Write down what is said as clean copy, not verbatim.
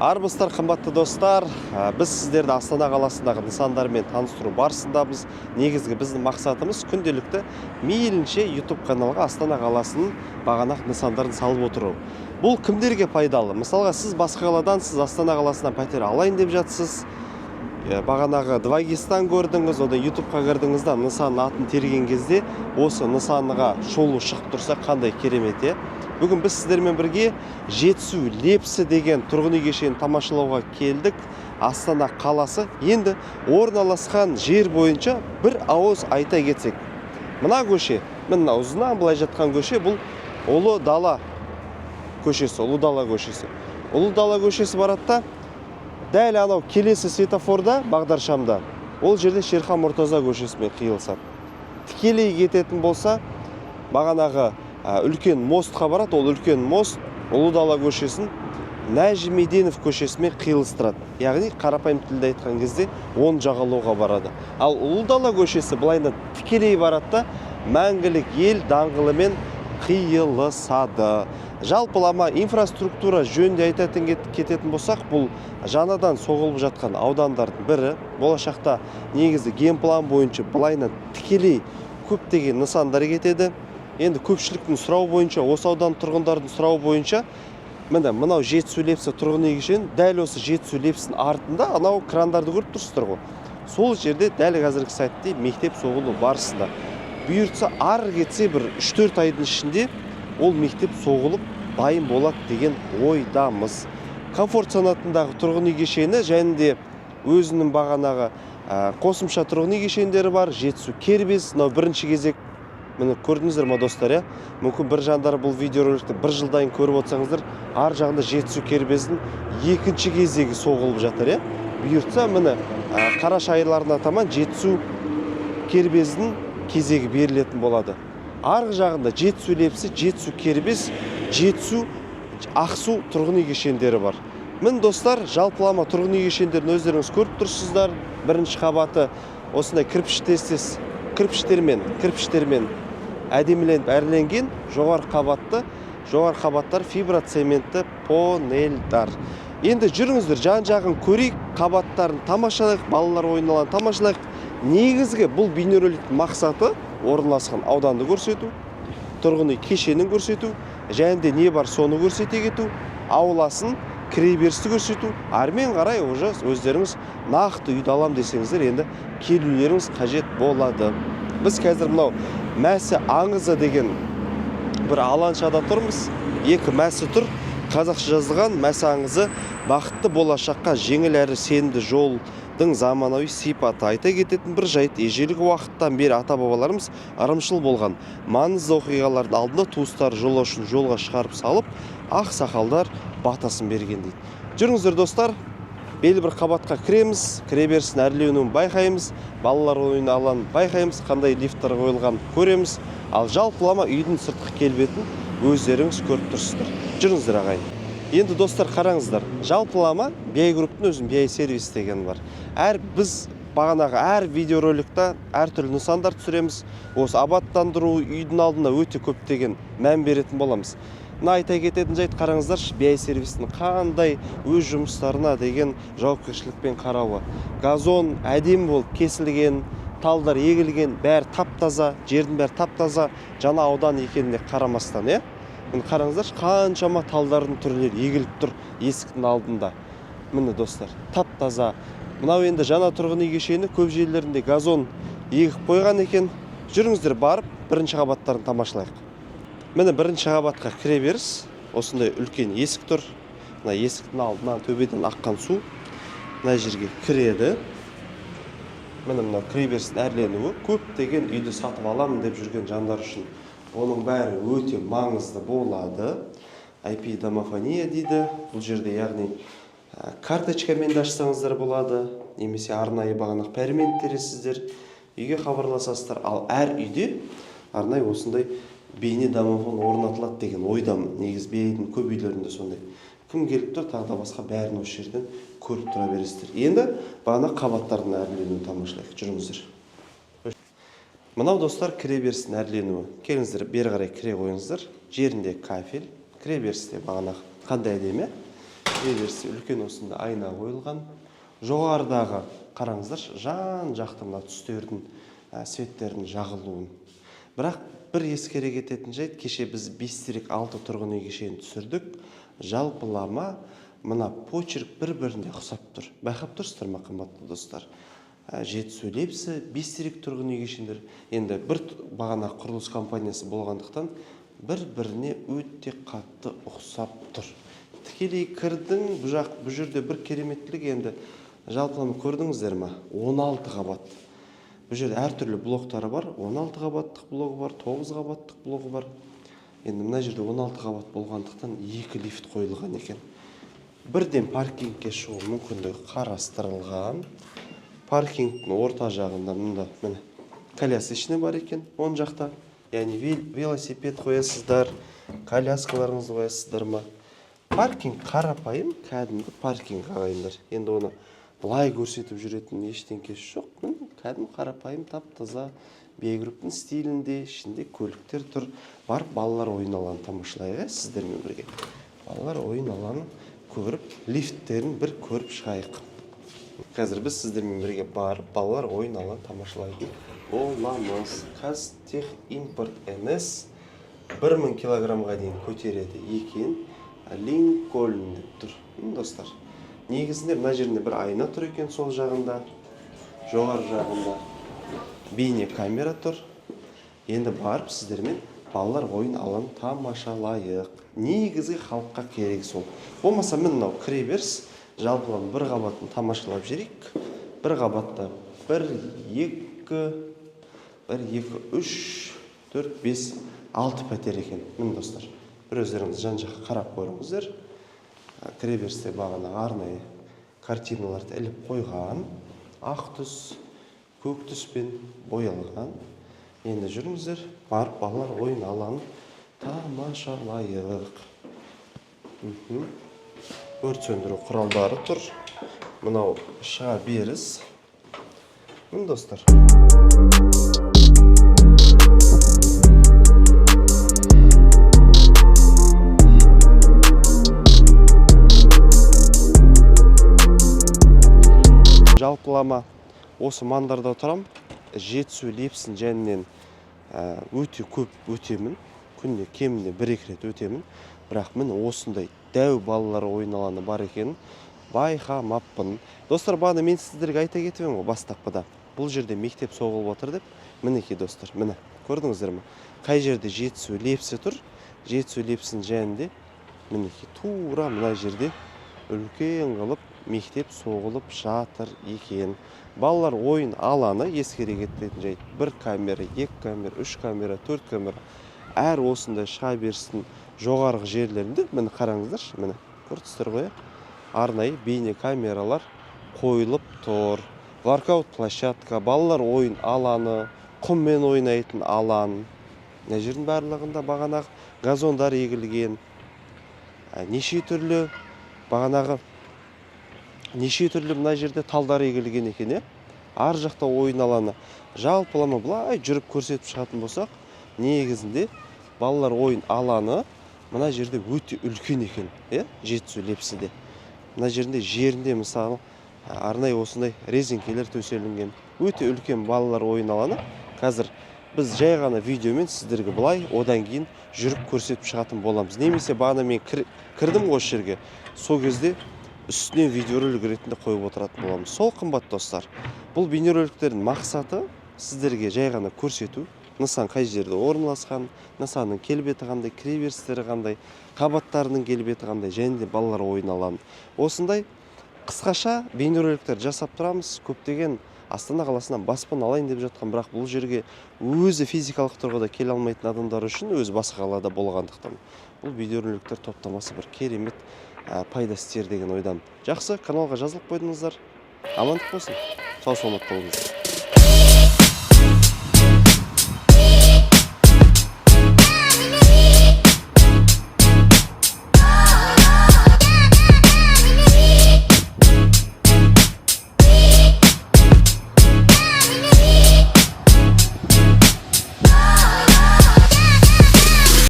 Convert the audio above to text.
Армысыздар, қымбатты достар. Біз сіздерді Астана қаласындағы нысандармен таныстыру барысындамыз. Негізгі біздің мақсатымыз күнделікті мейлінше YouTube каналға Астана қаласының бағанақ нысандарын салып отыру. Бұл кімдерге пайдалы? Мысалға, сіз басқа қаладан, сіз Астана қаласынан пәтер алайын деп жатсыз. Бағанағы Двагистан көрдіңіз, ода YouTube-қа кірдіңізде нысанның атын терген кезде осы нысанға шолу шығып тұрса қандай керемет. Бүгін біз сіздермен бірге Жетісу Лепсі деген тұрғын үй кешенін тамашалауға келдік. Астана қаласы. Енді орналасқан жер бойынша бір ауыз айта кетсек. Мына көше, мына ұзынан былай жатқан көше, бұл Ұлы Дала көшесі, Ұлы Дала көшесі. Ұлы Дала көшесі баратта, дәл анау келесі светофорда, бағдаршамда, ол жерде Шерхан Мұртаза көшесімен қиылысады. Тікелей кететін болса, бағанағы үлкен мостқа барады, ол үлкен мост Ұлы Дала көшесін Нәжімеденов көшесімен қиылыстырады. Яғни қарапайым тілде айтқан кезде оң жағалауға барады. Ал Ұлы Дала көшесі былайынан тікелей барады, мәңгілік ел даңғылымен қиылысады. Жалпылама инфраструктура жөнінде айтатын кететін болсақ, бұл жаңадан соғылып жатқан аудандардың бірі. Болашақта негізі генплан бойынша былайынан тікелей көптеген нысандар кетеді. Енді көпшіліктің сұрау бойынша, осы аудан тұрғындардың сұрау бойынша, мынау Жетісу Лепсі тұрғын үй кешені, дәл осы Жетісу Лепсінің артында анау крандарды көріп тұрсыздар ғой. Сол жерде дәл қазіргі сәтте мектеп соғылу барысында. Бұйыртса ары кетсе бір 3-4 айдың ішінде ол мектеп соғылып дайын болады деген ойдамыз. Комфорт санатындағы тұрғын үй кешені және де өзінің бағанағы қосымша тұрғын үй кешендері бар. Жетісу Кербез, мынау бірінші кезек. Міне көрдіңіздер ма достар, мүмкін бір жандар бұл видеороликті бір жылдан көріп отырсаңыздар, ар жағында Жетісу Кербездің екінші кезегі соғылып жатыр. Бұйыртса міне қараша айларына таман Жетісу Кербездің кезегі берілетін болады. Арғы жағында Жетісу Лепсі, Жетісу Кербез, Жетісу Ақсу тұрғын үй кешендері бар. Мін достар, жалпылама тұрғын үй кешендерін өздеріңіз көріп тұрсыздар. Бірінші қабаты осындай кірпіштермен әдеміленіп әрленген, жоғары қабаттар фиброцементті панельдар. Енді жүріңіздер, жан-жағын көрейік, қабаттарын тамашалайық, балалар ойналарын тамашалайық. Негізгі бұл бейнероликтің мақсаты орналасқан ауданды көрсету, тұрғын үй кешенін көрсету, және де не бар соны көрсете кету, ауласын, кіреберісті көрсету. Армен қарай уже өздеріңіз нақты үйді алам десеңіздер, енді келулеріңіз қажет болады. Біз қазір мынау Мәсі аңызы деген бір алаңшада тұрмыз. Екі мәсі тұр. Қазақша жазылған Мәсі аңызы бақытты болашаққа жеңіл әрі сенімді жолдың заманауи сипаты. Айта кететін бір жайт, ежелгі уақыттан бері ата-бабаларымыз ырымшыл болған маңызды оқиғалардың алдында туыстар жолаушыны жолға шығарып салып, ақ сақалдар батасын берген дейді. Жүріңіздер достар, белі бір қабатқа кіреміз, кіреберістің әрленуін байқаймыз, балалар ойын алаңын байқаймыз, қандай лифттер қойылған көреміз. Ал жалпылама үйдің сыртқы келбетін өздеріңіз көріп тұрсыздар. Жүріңіздер ағайын. Енді достар қараңыздар, жалпылама BI групптың өзінің BI сервис деген бар. Біз бағанағы әр видеороликта әртүрлі нысандар түсіреміз. Осы абаттандыру үйдің алдында өте көптеген мән беретін боламыз. Айта кететін жайт, қараңыздар, BI сервистің қандай өз жұмыстарына деген жауапкершілікпен қарауы. Газон әдемі болып кесілген, талдар егілген, бәрі тап-таза, жердің бәрі тап-таза, жаңа аудан екеніне қарамастан, қараңыздар, қаншама талдардың түрлері егіліп тұр есіктің алдында. Міне достар, тап-таза. Мынау енді жаңа тұрғын үй кешені, көп жерлерінде газон егіп қойған екен. Жүріңіздер барып, бірінші қабаттарын тамашалайық. Міне бірінші қабатқа кіре беріс, осындай үлкен есік тұр. Мына есіктің алдынан төбеден аққан су мына жерге кіреді. Міне мына кіре берістің әрленуі, көптеген үйді сатып аламын деп жүрген жандар үшін оның бәрі өте маңызды болады. IP домофония дейді. Бұл жерде яғни карточкамен де ашсаңыздар болады, немесе арнайы бағанақ пәрмен тересіздер, үйге хабарласасыздар. Ал әр үйде арнайы осындай бейне домофон орнатылады деген ойдам. Негіз BI-дің көп үйлерінде сондай. Кім келіп тұр, тағы да басқа бәрін осы жерден көріп тұра бересіздер. Енді бағана қабаттардың әрленуін тамашалайық. Жүріңіздер. Мынау достар кіреберістің әрленуі. Келіңіздер, бері қарай кіре қойыңыздар. Жерінде кафель, кіреберісте бағана қандай әдемі. кіреберісте үлкен осында айна қойылған. Жоғарыдағы қараңыздар, жан жақты мына түстердің светтердің жағылуын. Бірақ бір ескере кететін жайт, кеше біз 5-6 тұрғын үй кешенін түсірдік. Жалпылама мына почерк бір-біріне ұқсап тұр. Байқап тұрсыздар ма, қымбатты достар? Жетісу Лепсі 5 тұрғын үй кешендер. Енді бір бағана құрылыс компаниясы болғандықтан бір-біріне өте қатты ұқсап тұр. Тікелей кірдің, бұл жерде бір кереметтілік, енді жалпылама көрдіңіздер ма? 16 қабат. Бұл жерде әртүрлі блоктары бар. 16 қабаттық блогы бар, 9 қабаттық блогы бар. Енді мына жерде 16 қабат болғандықтан 2 лифт қойылған екен. Бірден паркингке шығу мүмкіндігі қарастырылған. Паркингтің орта жағында мында міне колясочный бар екен, оң жақта. Яғни велосипед қоясыздар, коляскаларыңызды қоясыздар ма? Паркинг қарапайым, кәдімгі паркинг ағайындар. Енді оны былай көрсетіп жүретін ештеңкесі жоқ. Кәдімгі қарапайым, тап-таза B-групптың стилінде, ішінде көліктер тұр. Бар, балалар ойын алаңын тамашалайық, сіздермен бірге. Балалар ойын алаңын көріп, лифттерін бір көріп шығайық. Қазір біз сіздермен бірге барып, балалар ойын алаңын тамашалайтын боламыз. Қазтех импорт НС 1000 килограммға дейін көтереді екен. Линкольн деп тұр. Достар, негізінде мына жерінде бір айна тұр екен, сол жағында, жоғары жағында бейне камера тұр. Енді барып сіздермен балалар ойын алаңын тамашалайық. Негізгі халыққа керек сол. Болмаса мен мынау кіреберіс жалпылама бір қабатын тамашалап жүрейік. Бір қабатта 1, 2, 3, 4, 5, 6 пәтер екен. Мін достар, бір өздеріңіз жан-жаққа қарап көріңіздер. Кіреберісте бағана арнайы картиналарды іліп қойған. Ақ түс, көк түспен боялған. Енді жүріңіздер, барып балалар ойын алаңын тамашалайық. Өрт сөндіру құралдары тұр. Мынау шыға беріс. Мін достар. Жалпылама осы маңдарда тұрам. Жетісу Лепсін жәнінен өте көп өтемін. Күнде кемінде 1-2 рет өтемін. Бірақ мен осындай дәу балалар ойын алаңы бар екенін байқамаппын. Достар, бағана мен сіздерге айта кетемін ғой бастапқыда. Бұл жерде мектеп соғылып отыр деп. Мінекей достар, міне көрдіңіздер ме? Қай жерде Жетісу Лепсі тұр? Жетісу Лепсін жәнінде мінекей тура мына жерде үлкен қылып мектеп соғылып жатыр екен. Балалар ойын алаңы ескере кететін жайт. 1 камера, 2 камера, 3 камера, 4 камера. Әр осындай шыға берістің жоғарғы жерлерінде, мені қараңыздар, мені көрдіңіздер ғой, арнайы бейне камералар қойылып тұр. Воркаут площадка, балалар ойын алаңы, құммен ойнайтын алаң. Мына жердің барлығында бағанағы газондар егілген. Неше түрлі бағанағы мына жерде талдар егілген екен. Ар жақта ойын алаңы. Жалпылама бұлай жүріп көрсетіп шығатын болсақ, негізінде балалар ойын алаңы мына жерде өте үлкен екен, Жетісу Лепсіде. Мына жерінде мысалы арнайы осындай резеңкелер төселінген. Өте үлкен балалар ойын алаңы. Қазір біз жай ғана видеомен сіздерге бұлай одан кейін жүріп көрсетіп шығатын боламыз. Немесе бағана мен кірдім осы жерге, сол кезде үстіне видеоролик ретінде қойып отыратын боламыз. Сол қымбат достар. Бұл бейнероликтердің мақсаты сіздерге жай ғана көрсету. Нысан қай жерде орналасқан, нысанның келбеті қандай, кіреберістері қандай, қабаттарының келбеті қандай, және де балалар ойын алаңы. Осындай қысқаша бейнероликтер жасап тұрамыз. Көптеген Астана қаласынан баспана алайын деп жатқан, бірақ бұл жерге өзі физикалық тұрғыда келе алмайтын адамдар үшін өзі басқа қалада болғандықтан бұл видеороликтер топтамасы бір керемет пайда істер деген ойдан. Жақсы, каналға жазылып қойдыңыздар. Амандық болсын. Сау саламат болыңыздар.